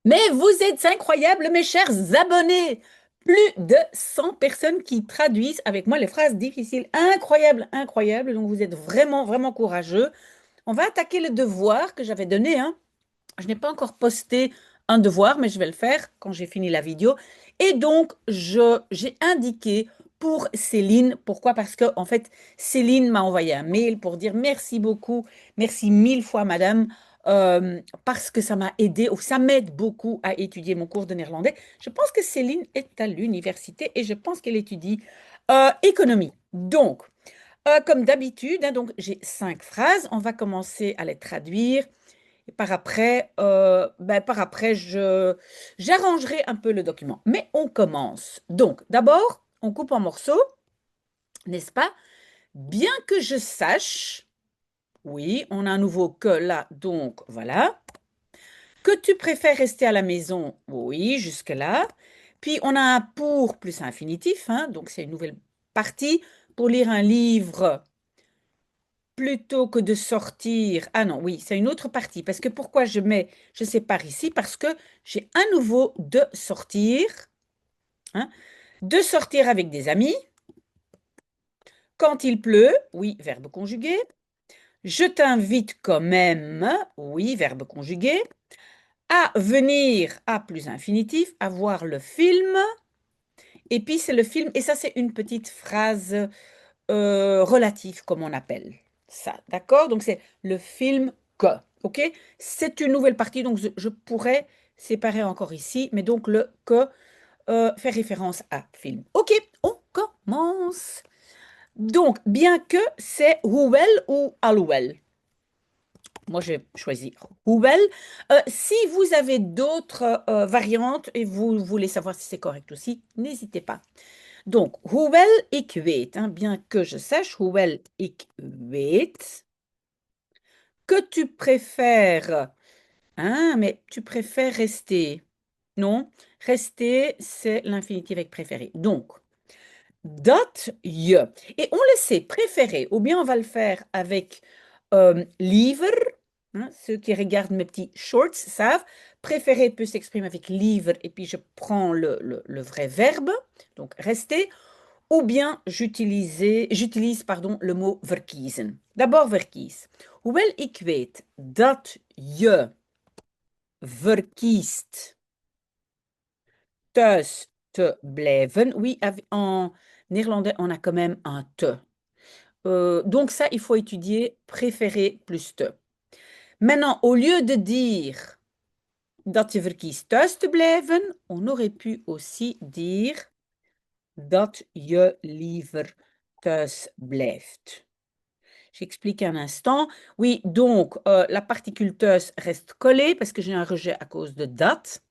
Mais vous êtes incroyables, mes chers abonnés! Plus de 100 personnes qui traduisent avec moi les phrases difficiles. Incroyable, incroyable. Donc vous êtes vraiment, vraiment courageux. On va attaquer le devoir que j'avais donné, hein. Je n'ai pas encore posté un devoir, mais je vais le faire quand j'ai fini la vidéo. Et donc, j'ai indiqué pour Céline. Pourquoi? Parce que, en fait, Céline m'a envoyé un mail pour dire merci beaucoup, merci mille fois, madame, parce que ça m'a aidé ou ça m'aide beaucoup à étudier mon cours de néerlandais. Je pense que Céline est à l'université et je pense qu'elle étudie économie. Donc, comme d'habitude, hein, donc j'ai 5 phrases. On va commencer à les traduire. Et par après, j'arrangerai un peu le document. Mais on commence. Donc, d'abord, on coupe en morceaux, n'est-ce pas? Bien que je sache, oui, on a un nouveau que là, donc voilà. Que tu préfères rester à la maison? Oui, jusque-là. Puis on a un pour plus infinitif, hein, donc c'est une nouvelle partie. Pour lire un livre, plutôt que de sortir. Ah non, oui, c'est une autre partie. Parce que pourquoi je sépare ici? Parce que j'ai un nouveau de sortir, hein, de sortir avec des amis. Quand il pleut, oui, verbe conjugué. Je t'invite quand même, oui, verbe conjugué. À venir, à plus infinitif, à voir le film. Et puis c'est le film, et ça c'est une petite phrase relative, comme on appelle ça, d'accord? Donc c'est le film que, ok? C'est une nouvelle partie, donc je pourrais séparer encore ici, mais donc le que fait référence à film. Ok, on commence. Donc, bien que c'est hoewel ou alhoewel. Moi, je vais choisir hoewel. Si vous avez d'autres variantes et vous voulez savoir si c'est correct aussi, n'hésitez pas. Donc, hoewel ik weet, hein, bien que je sache, hoewel ik weet, que tu préfères, hein, mais tu préfères rester. Non, rester, c'est l'infinitif avec préféré. Donc, dat je. Et on le sait, préférer, ou bien on va le faire avec liever, hein, ceux qui regardent mes petits shorts savent, préférer peut s'exprimer avec liever, et puis je prends le vrai verbe, donc rester, ou bien j'utilise pardon, le mot verkiezen. D'abord verkies. Hoewel ik weet dat je verkiest thuis te blijven. Oui, en néerlandais, on a quand même un te. Donc ça, il faut étudier préférer plus te. Maintenant, au lieu de dire dat je verkiest thuis te blijven, on aurait pu aussi dire dat je liever thuis blijft. J'explique un instant. Oui, donc la particule thuis reste collée parce que j'ai un rejet à cause de date.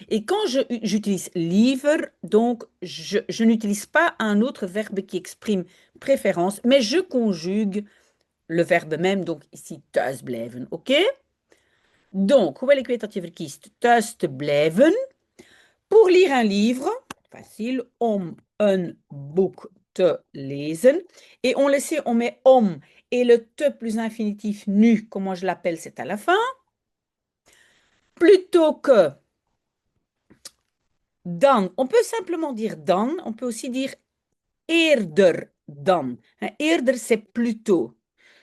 Et quand j'utilise liever, donc je n'utilise pas un autre verbe qui exprime préférence, mais je conjugue le verbe même, donc ici thuis blijven, ok? Donc, hoewel ik weet dat je verkiest thuis te blijven, pour lire un livre, facile, om een boek te lezen. Et on le sait, on met om et le te plus infinitif nu, comment je l'appelle, c'est à la fin. Plutôt que dan, on peut simplement dire dan, on peut aussi dire eerder dan. Hein, eerder, c'est plutôt.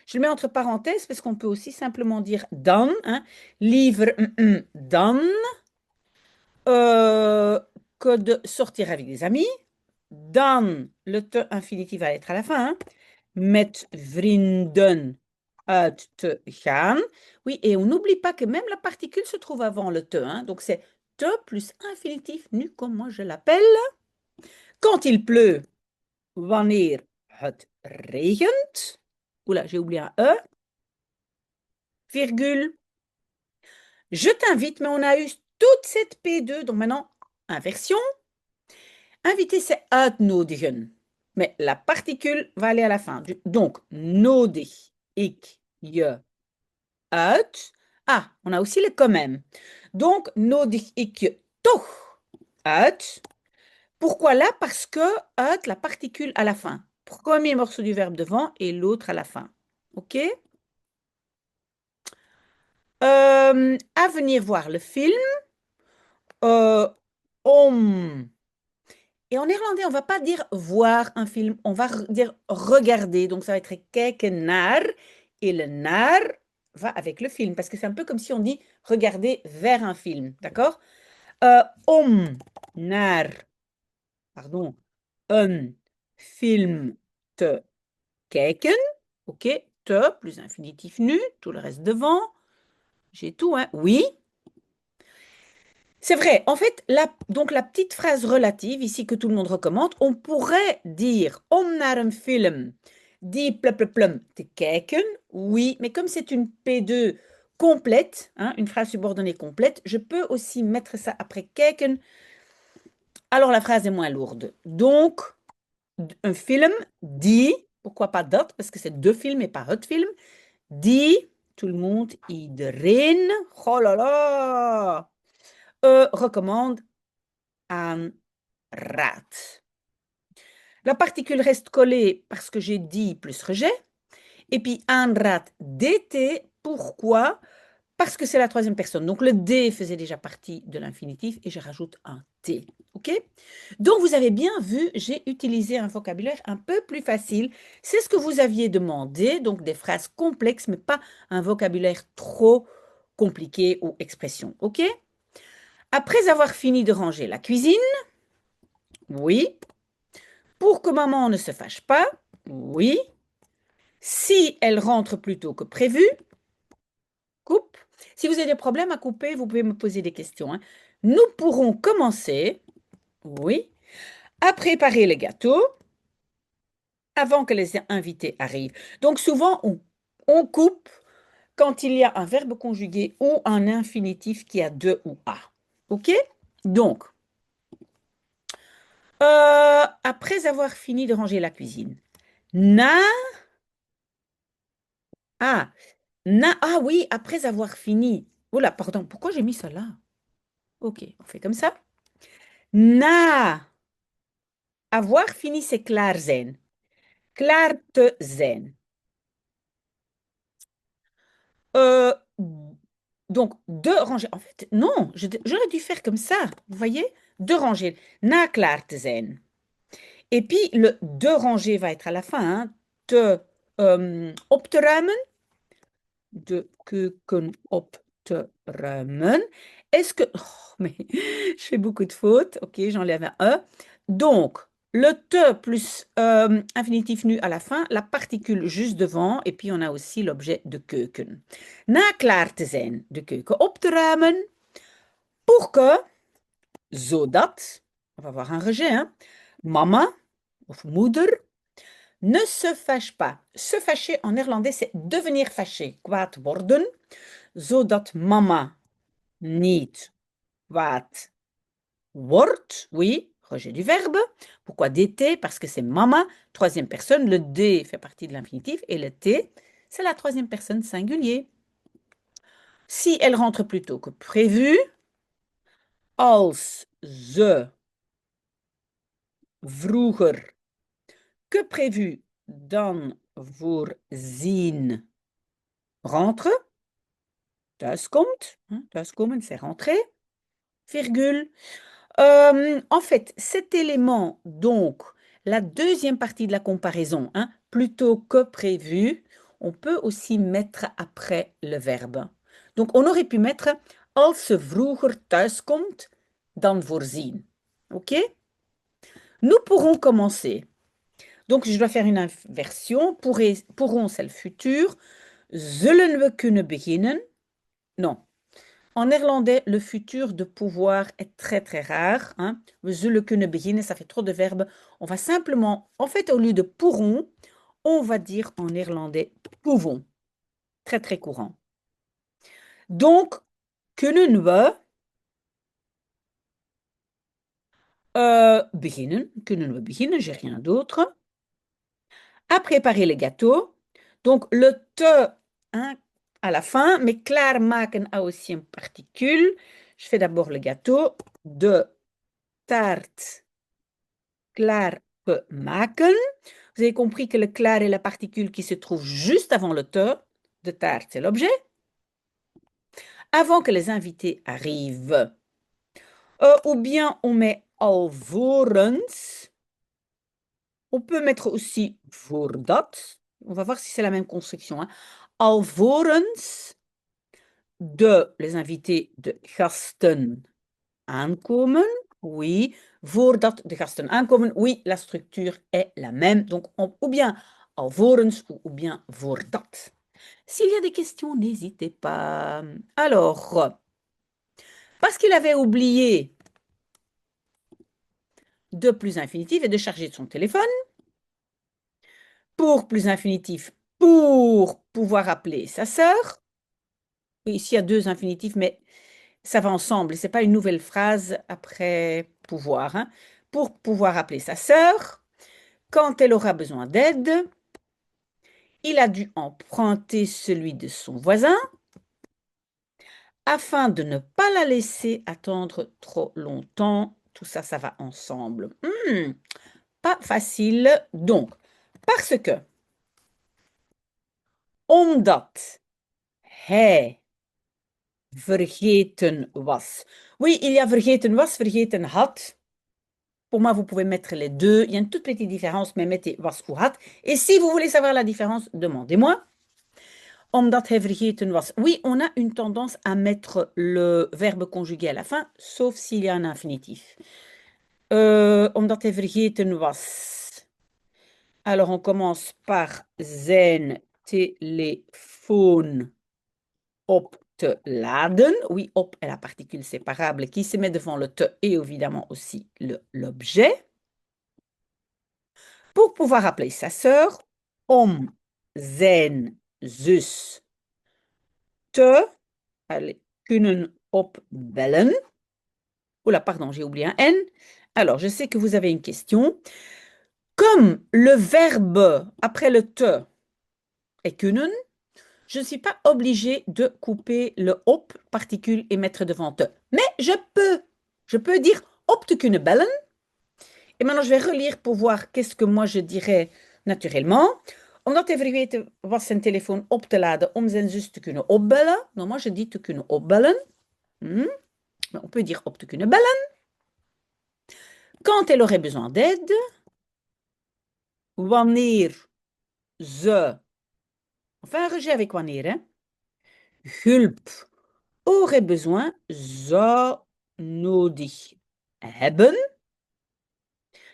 Je le mets entre parenthèses parce qu'on peut aussi simplement dire dan, hein, liever dan, que de sortir avec des amis. Dan, le te infinitif va être à la fin, hein, met vrienden uit te gaan. Oui, et on n'oublie pas que même la particule se trouve avant le te, hein, donc c'est te plus infinitif nu, comme moi je l'appelle. Quand il pleut, wanneer het regent. Oula, j'ai oublié un E. Virgule. Je t'invite, mais on a eu toute cette P2, donc maintenant, inversion. Inviter, c'est uitnodigen. Mais la particule va aller à la fin. Donc, nodig ik je uit. Ah, on a aussi le quand même. Donc, nodig ik je toch uit. Pourquoi là? Parce que uit, la particule à la fin. Premier morceau du verbe devant et l'autre à la fin. OK? À venir voir le film. Euh, om. Et en néerlandais, on va pas dire voir un film, on va dire regarder. Donc ça va être kijken naar. Et le naar va avec le film, parce que c'est un peu comme si on dit regarder vers un film, d'accord? Om naar, pardon, een film te kijken. Ok, te plus infinitif nu, tout le reste devant. J'ai tout, hein? Oui. C'est vrai. En fait, donc la petite phrase relative ici que tout le monde recommande, on pourrait dire om naar een film die plum te kijken. Oui, mais comme c'est une P2 complète, hein, une phrase subordonnée complète, je peux aussi mettre ça après kijken. Alors la phrase est moins lourde. Donc, un film die, pourquoi pas dat, parce que c'est deux films et pas het film, die, tout le monde, iedereen, oh là là, recommande aan rate. La particule reste collée parce que j'ai dit plus rejet. Et puis un rat d'été, pourquoi? Parce que c'est la troisième personne. Donc le D faisait déjà partie de l'infinitif et je rajoute un T. OK? Donc vous avez bien vu, j'ai utilisé un vocabulaire un peu plus facile. C'est ce que vous aviez demandé, donc des phrases complexes, mais pas un vocabulaire trop compliqué ou expression. OK? Après avoir fini de ranger la cuisine, oui. Pour que maman ne se fâche pas, oui. Si elle rentre plus tôt que prévu, coupe. Si vous avez des problèmes à couper, vous pouvez me poser des questions, hein. Nous pourrons commencer, oui, à préparer le gâteau avant que les invités arrivent. Donc souvent, on coupe quand il y a un verbe conjugué ou un infinitif qui a deux ou a. OK? Donc, après avoir fini de ranger la cuisine, na, ah, ah oui, après avoir fini. Oh là, pardon, pourquoi j'ai mis ça là? Ok, on fait comme ça. Na avoir fini, c'est klaar zijn. Klaar te zijn. Euh, donc, de ranger. En fait, non, j'aurais dû faire comme ça. Vous voyez? De ranger. Na klaar te zijn. Et puis, le de ranger va être à la fin, hein. Te op te ruimen. De keuken op te ruimen. Est-ce que... Oh, mais je fais beaucoup de fautes. Ok, j'enlève un E. Donc, le te plus infinitif nu à la fin, la particule juste devant, et puis on a aussi l'objet de keuken. Na klaar te zijn de keuken op te ruimen, pour que, zodat, on va avoir un rejet, hein, mama of moeder ne se fâche pas. Se fâcher en néerlandais, c'est devenir fâché, kwaad worden, zodat mama niet kwaad wordt. Oui, rejet du verbe. Pourquoi d'été? Parce que c'est mama, troisième personne. Le D fait partie de l'infinitif et le T, c'est la troisième personne singulier. Si elle rentre plus tôt que prévu, als ze vroeger que prévu dan voorzien rentre, thuiskomt, hein, thuiskomen, c'est rentrer, virgule. En fait, cet élément, donc, la deuxième partie de la comparaison, hein, plutôt que prévu, on peut aussi mettre après le verbe. Donc, on aurait pu mettre als ze vroeger thuiskomt dan voorzien. OK? Nous pourrons commencer. Donc, je dois faire une inversion. Pourront, c'est le futur. Zullen we kunnen beginnen? Non. En néerlandais, le futur de pouvoir est très très rare, hein. We zullen kunnen beginnen, ça fait trop de verbes. On va simplement, en fait, au lieu de pourront, on va dire en néerlandais pouvons. Très très courant. Donc, kunnen we beginnen? Kunnen we beginnen? J'ai rien d'autre. À préparer le gâteau. Donc, le te, hein, à la fin, mais klaarmaken a aussi une particule. Je fais d'abord le gâteau de taart klaar maken. Vous avez compris que le klaar est la particule qui se trouve juste avant le te. De taart, c'est l'objet. Avant que les invités arrivent. Ou bien on met alvorens. On peut mettre aussi voordat. On va voir si c'est la même construction, hein. Alvorens les invités de gasten aankomen. Oui. Voordat de gasten aankomen. Oui, la structure est la même. Donc, ou bien alvorens ou bien voordat. S'il y a des questions, n'hésitez pas. Alors, parce qu'il avait oublié de plus infinitif et de charger de son téléphone, pour plus infinitif, pour pouvoir appeler sa sœur. Oui, ici, il y a deux infinitifs, mais ça va ensemble. Ce n'est pas une nouvelle phrase après pouvoir, hein. Pour pouvoir appeler sa sœur, quand elle aura besoin d'aide, il a dû emprunter celui de son voisin afin de ne pas la laisser attendre trop longtemps. Tout ça, ça va ensemble. Pas facile. Donc, parce que, omdat hij vergeten was. Oui, il y a vergeten was, vergeten had. Pour moi, vous pouvez mettre les deux. Il y a une toute petite différence, mais mettez was ou had. Et si vous voulez savoir la différence, demandez-moi. Omdat hij vergeten was. Oui, on a une tendance à mettre le verbe conjugué à la fin, sauf s'il y a un infinitif. Omdat hij vergeten was. Alors, on commence par zijn téléphone op te laden. Oui, op est la particule séparable qui se met devant le te et évidemment aussi l'objet. Pour pouvoir appeler sa sœur, om zijn zus te kunnen opbellen. Oula, pardon, j'ai oublié un N. Alors, je sais que vous avez une question. Comme le verbe après le te est kunnen, je ne suis pas obligée de couper le op particule et mettre devant te. Mais je peux dire op te kunnen bellen. Et maintenant, je vais relire pour voir qu'est-ce que moi je dirais naturellement. Omdat hij vergeten was zijn telefoon op te laden om zijn zus te kunnen opbellen. Nou, moi je dis te kunnen opbellen. Mais on peut dire op te kunnen bellen. Quand elle aurait besoin d'aide. Wanneer ze. Enfin, un rejet avec wanneer, hein. Hulp aurait besoin, zou nodig hebben.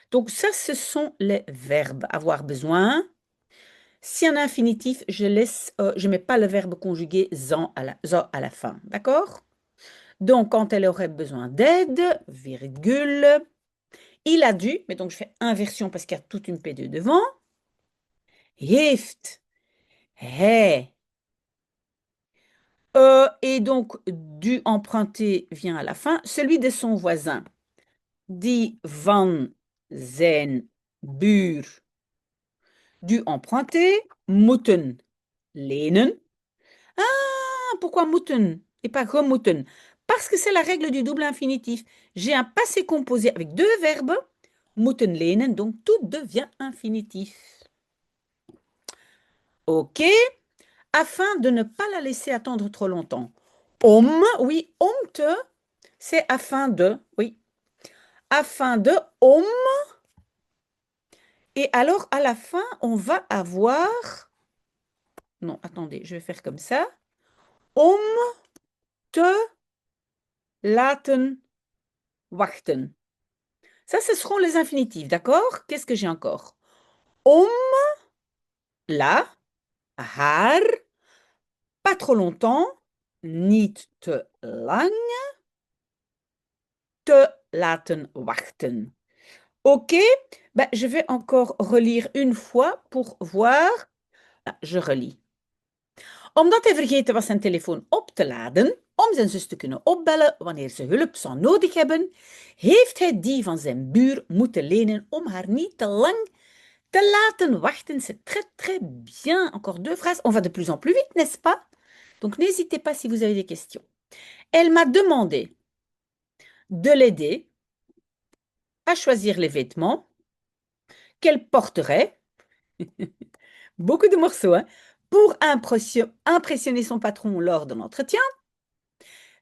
Donc ça, ce sont les verbes. Avoir besoin. Si un infinitif, je mets pas le verbe conjugué zo à la fin. D'accord? Donc, quand elle aurait besoin d'aide, virgule, il a dû, mais donc je fais inversion parce qu'il y a toute une P2 devant. Heeft, hij. Et donc, dû emprunter vient à la fin. Celui de son voisin. Die van zijn buur. Dû emprunter. Moeten lenen. Ah, pourquoi moeten et pas gemoeten? Parce que c'est la règle du double infinitif. J'ai un passé composé avec deux verbes. Moeten lenen, donc tout devient infinitif. Ok. Afin de ne pas la laisser attendre trop longtemps. Om, oui, omte, c'est afin de, oui. Afin de, om. Et alors, à la fin, on va avoir... Non, attendez, je vais faire comme ça. Om te laten wachten. Ça, ce seront les infinitifs, d'accord? Qu'est-ce que j'ai encore? Om, la, haar, pas trop longtemps, niet te lang, te laten wachten. Ok, ben, je vais encore relire une fois pour voir. Ah, je relis. Omdat hij vergeten was zijn telefoon op te laden, om zijn zus te kunnen opbellen wanneer ze hulp zou nodig hebben, heeft hij die van zijn buur moeten lenen om haar niet te lang te laten wachten. C'est très, très bien. Encore deux phrases. On va de plus en plus vite, n'est-ce pas? Donc, n'hésitez pas si vous avez des questions. Elle m'a demandé de l'aider à choisir les vêtements qu'elle porterait. Beaucoup de morceaux, hein, pour impressionner son patron lors de l'entretien,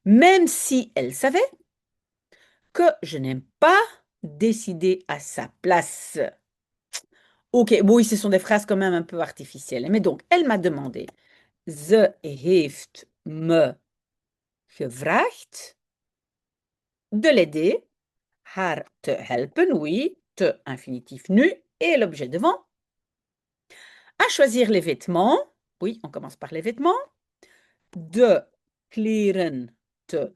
même si elle savait que je n'aime pas décider à sa place. Ok, oui, ce sont des phrases quand même un peu artificielles. Mais donc, elle m'a demandé, ze heeft me gevraagd de l'aider, haar te helpen, oui, te infinitif nu, et l'objet devant, à choisir les vêtements, oui, on commence par les vêtements, de kleren te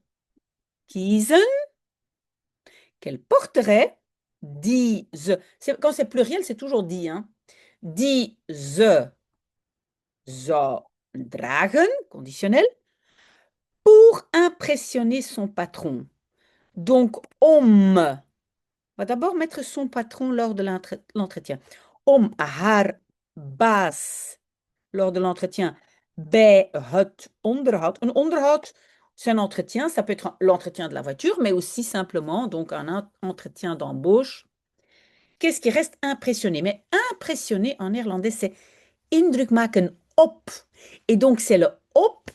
kiezen, qu'elle porterait, quand c'est pluriel, c'est toujours die, hein, die ze zou dragen, conditionnel, pour impressionner son patron. Donc, om va d'abord mettre son patron lors de l'entretien. Om haar baas lors de l'entretien bij het onderhoud. Un onderhoud, c'est un entretien, ça peut être l'entretien de la voiture, mais aussi simplement donc un entretien d'embauche. Qu'est-ce qui reste impressionné? Mais impressionné en néerlandais, c'est indruk maken op. Et donc, c'est le op,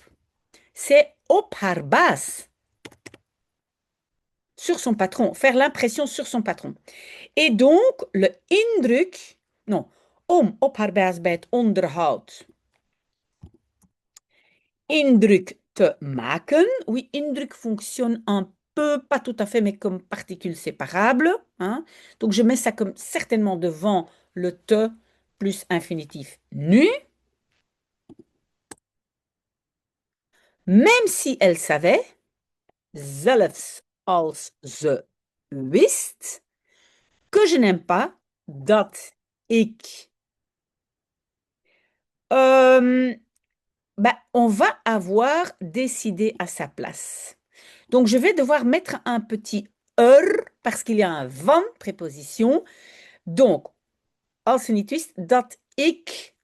c'est op haar baas, sur son patron, faire l'impression sur son patron. Et donc, le indruk, non, om op haar baas bij het onderhoud indruk te maken. Oui, indruk fonctionne un peu, pas tout à fait, mais comme particule séparable, hein. Donc, je mets ça comme certainement devant le te plus infinitif nu. Même si elle savait, zelfs als ze wist, que je n'aime pas dat ik. On va avoir décidé à sa place. Donc, je vais devoir mettre un petit parce qu'il y a un van préposition. Donc, als je niet wist dat ik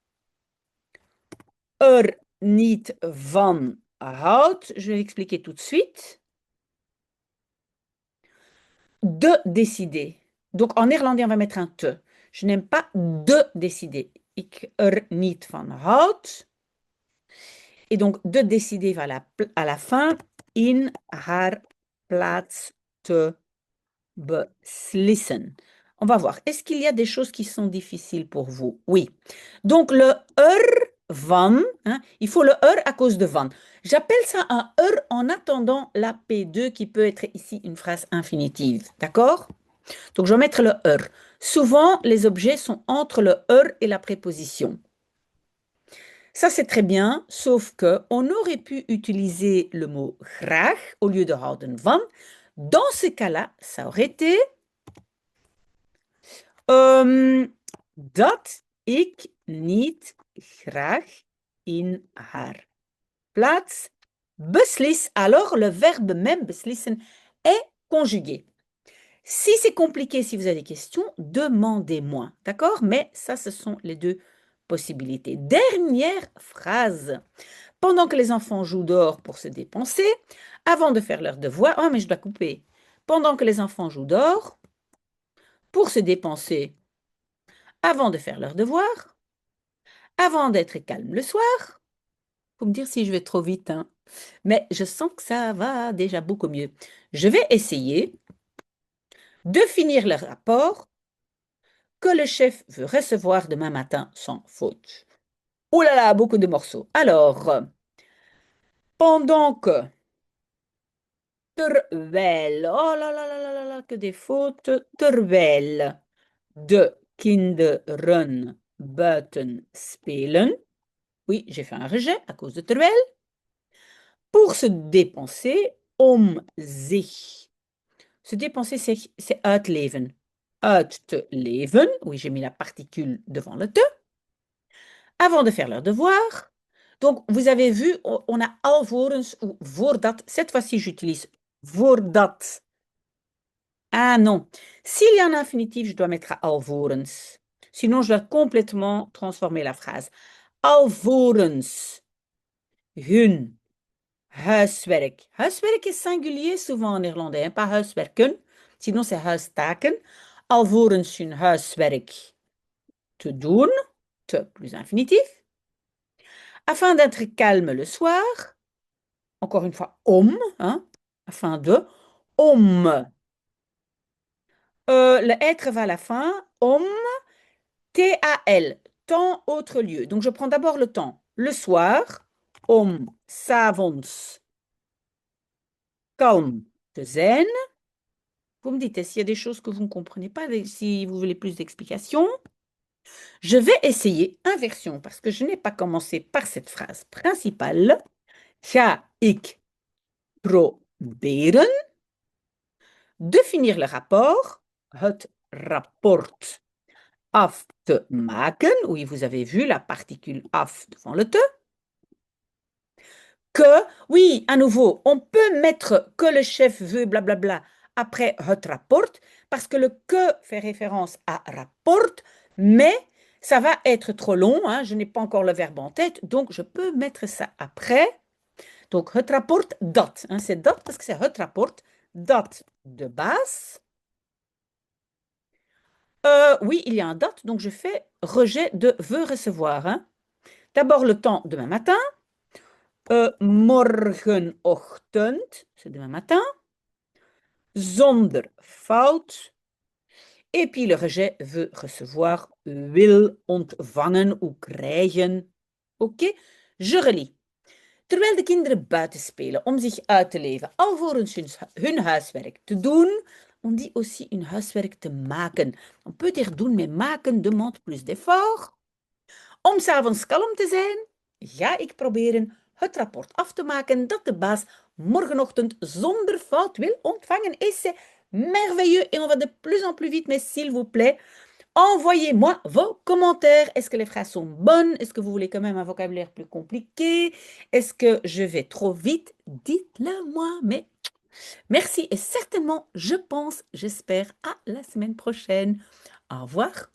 niet van houd, je vais l'expliquer tout de suite. De décider. Donc, en néerlandais, on va mettre un te. Je n'aime pas de décider. Ik niet van houd. Et donc, de décider va à la fin. In haar plaats te beslissen. On va voir. Est-ce qu'il y a des choses qui sont difficiles pour vous? Oui. Donc, le van, hein, il faut le à cause de van. J'appelle ça un en attendant la P2 qui peut être ici une phrase infinitive. D'accord? Donc, je vais mettre le Souvent, les objets sont entre le et la préposition. Ça, c'est très bien, sauf que on aurait pu utiliser le mot graag au lieu de houden van. Dans ce cas-là, ça aurait été dat ik niet graag in haar plaats beslis. Alors, le verbe même beslissen est conjugué. Si c'est compliqué, si vous avez des questions, demandez-moi, d'accord? Mais ça, ce sont les deux possibilités. Dernière phrase. Pendant que les enfants jouent dehors pour se dépenser, avant de faire leurs devoirs, oh mais je dois couper. Pendant que les enfants jouent dehors pour se dépenser, avant de faire leurs devoirs, avant d'être calme le soir. Faut me dire si je vais trop vite, hein. Mais je sens que ça va déjà beaucoup mieux. Je vais essayer de finir le rapport que le chef veut recevoir demain matin sans faute. Oh là là, beaucoup de morceaux. Alors, pendant que, terwijl, oh là là là là là là, que des fautes, terwijl de kinderen buiten spelen. Oui, j'ai fait un rejet à cause de terwijl. Pour se dépenser, om zich. Se dépenser, c'est uitleven. Uit te leven. Oui, j'ai mis la particule devant le te. Avant de faire leur devoir. Donc, vous avez vu, on a alvorens ou voordat. Cette fois-ci, j'utilise voordat. Ah non. S'il y a un infinitif, je dois mettre alvorens. Sinon, je dois complètement transformer la phrase. Alvorens. Hun. Huiswerk. Huiswerk is singulier souvent en néerlandais, hein, pas huiswerken. Sinon, c'est huistaken. Alvorens hun huiswerk te doen. Te plus infinitif. Afin d'être calme le soir. Encore une fois, om. Hein, afin de. Om Le être va à la fin. Om, T-A-L. Temps, autre lieu. Donc, je prends d'abord le temps. Le soir. Om, s'avonds, kalm te zijn. Vous me dites, s'il y a des choses que vous ne comprenez pas, si vous voulez plus d'explications. Je vais essayer inversion parce que je n'ai pas commencé par cette phrase principale. Ga ik proberen de finir le rapport, het rapport af te maken. Oui, vous avez vu la particule af devant le te. Que, oui, à nouveau, on peut mettre que le chef veut, blablabla, après het rapport, parce que le que fait référence à rapport, mais ça va être trop long, hein, je n'ai pas encore le verbe en tête, donc je peux mettre ça après. Donc, het rapport dat, hein, c'est dat parce que c'est het rapport dat de base. Oui, il y a un date, donc je fais rejet de veut recevoir. Hein. D'abord le temps demain matin. Morgenochtend, c'est demain matin. Zonder fout. Et puis le rejet veut recevoir, wil ontvangen ou krijgen. Oké, je relis. Terwijl de kinderen buiten spelen om zich uit te leven, alvorens hun huiswerk te doen, on dit aussi hun huiswerk te maken. On peut dire doen, mais maken demande plus d'effort. Om s'avonds kalm te zijn, ga ik proberen het rapport af te maken dat de baas morgenochtend zonder fout wil ontvangen. Et c'est merveilleux et on va de plus en plus vite, mais s'il vous plaît, envoyez-moi vos commentaires. Est-ce que les phrases sont bonnes? Est-ce que vous voulez quand même un vocabulaire plus compliqué? Est-ce que je vais trop vite? Dites-le moi. Mais merci et certainement, je pense, j'espère, à la semaine prochaine. Au revoir.